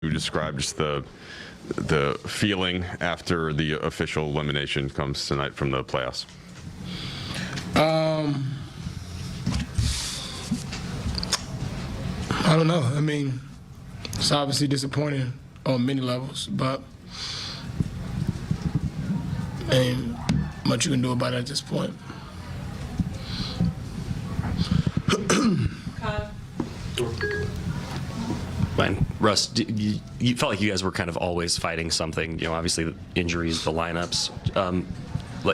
You describe just the feeling after the official elimination comes tonight from the playoffs. I don't know. I mean, it's obviously disappointing on many levels, but ain't much you can do about it at this point. Fine. Russ, you felt like you guys were kind of always fighting something. You know, obviously the injuries, the lineups.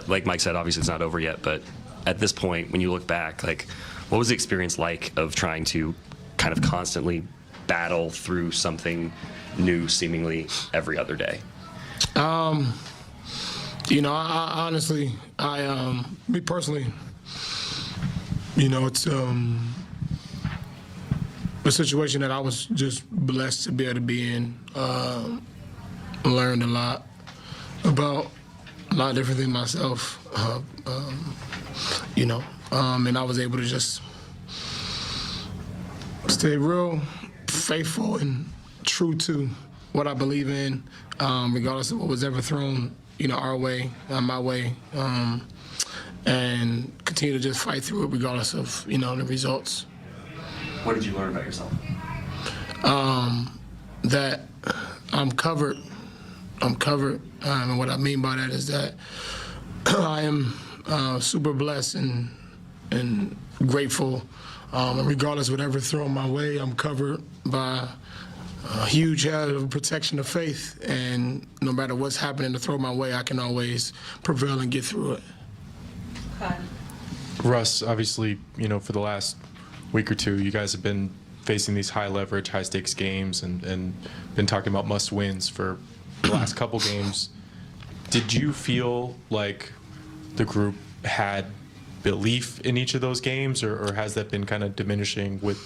Like Mike said, obviously it's not over yet. But at this point, when you look back, like, what was the experience like of trying to kind of constantly battle through something new, seemingly every other day? You know, I honestly, me personally, you know, it's a situation that I was just blessed to be able to be in. Learned a lot about a lot of different things myself, you know, and I was able to just stay real faithful and true to what I believe in, regardless of what was ever thrown, you know, our way, my way, and continue to just fight through it regardless of, you know, the results. What did you learn about yourself? That I'm covered. And what I mean by that is that I am super blessed and grateful. And regardless of whatever thrown my way, I'm covered by a huge head of protection of faith. And no matter what's happening to throw my way, I can always prevail and get through it. Okay. Russ, obviously, you know, for the last week or two, you guys have been facing these high leverage, high stakes games and been talking about must wins for the last couple games. Did you feel like the group had belief in each of those games, or has that been kind of diminishing with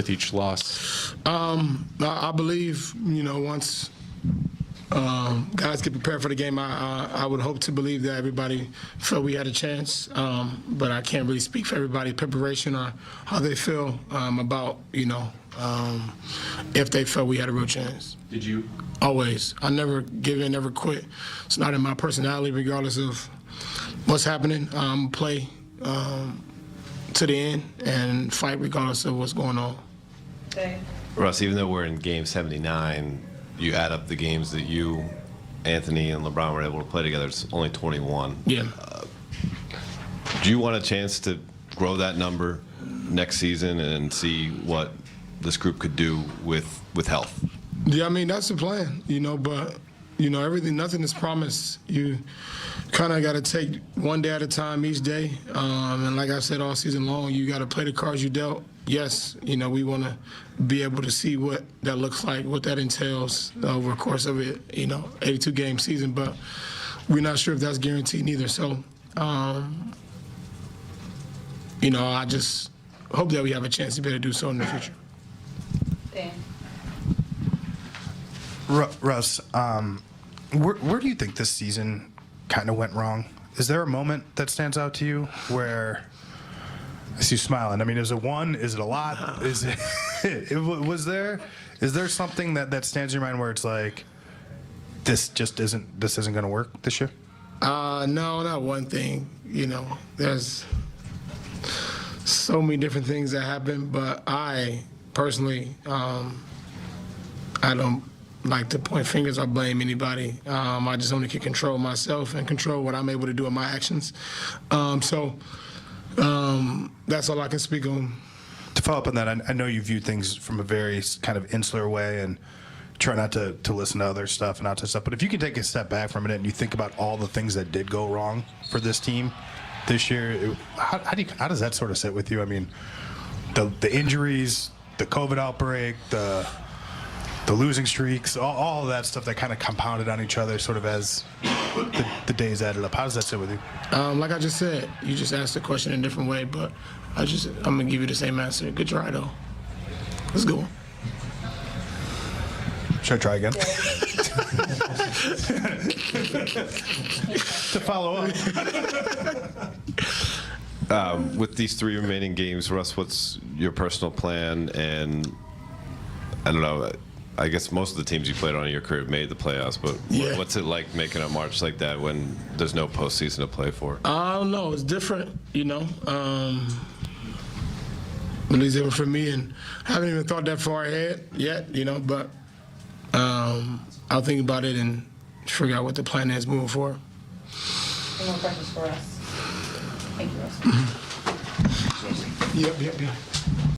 each loss? I believe, you know, once guys get prepared for the game, I would hope to believe that everybody felt we had a chance, but I can't really speak for everybody's preparation or how they feel about, you know, if they felt we had a real chance. Did you? Always. I never give in, never quit. It's not in my personality, regardless of what's happening. Play to the end and fight regardless of what's going on. Okay. Russ, even though we're in game 79, you add up the games that you, Anthony, and LeBron were able to play together, it's only 21. Yeah. Do you want a chance to grow that number next season and see what this group could do with health? Yeah, I mean, that's the plan, you know, but, you know, nothing is promised. You kind of got to take one day at a time each day. And like I said all season long, you got to play the cards you dealt. Yes, you know, we want to be able to see what that looks like, what that entails over the course of it, you know, 82-game season, but we're not sure if that's guaranteed either. So, you know, I just hope that we have a chance to be able to do so in the future. Dan. Russ, where do you think this season kind of went wrong? Is there a moment that stands out to you where I see you smiling? I mean, is it one? Is it a lot? Is it? Is there something that stands in your mind where it's like, this isn't going to work this year? No, not one thing. You know, there's so many different things that happen, but I personally, I don't like to point fingers or blame anybody. I just only can control myself and control what I'm able to do in my actions. So that's all I can speak on. To follow up on that, I know you view things from a very kind of insular way and try not to listen to other stuff and outside stuff. But if you can take a step back from it and you think about all the things that did go wrong for this team this year, how does that sort of sit with you? I mean, the injuries, the COVID outbreak, the losing streaks, all of that stuff that kind of compounded on each other sort of as the days added up. How does that sit with you? Like I just said, you just asked the question in a different way, but I'm going to give you the same answer. Good try, though. Let's go. Should I try again? To follow up. With these 3 remaining games, Russ, what's your personal plan? And I don't know, I guess most of the teams you played on in your career have made the playoffs, but Yeah. what's it like making a March like that when there's no postseason to play for? I don't know. It's different, you know. At least different for me, and I haven't even thought that far ahead yet, you know. But I'll think about it and figure out what the plan is moving forward. Any more questions for us? Thank you, Russ. Yep.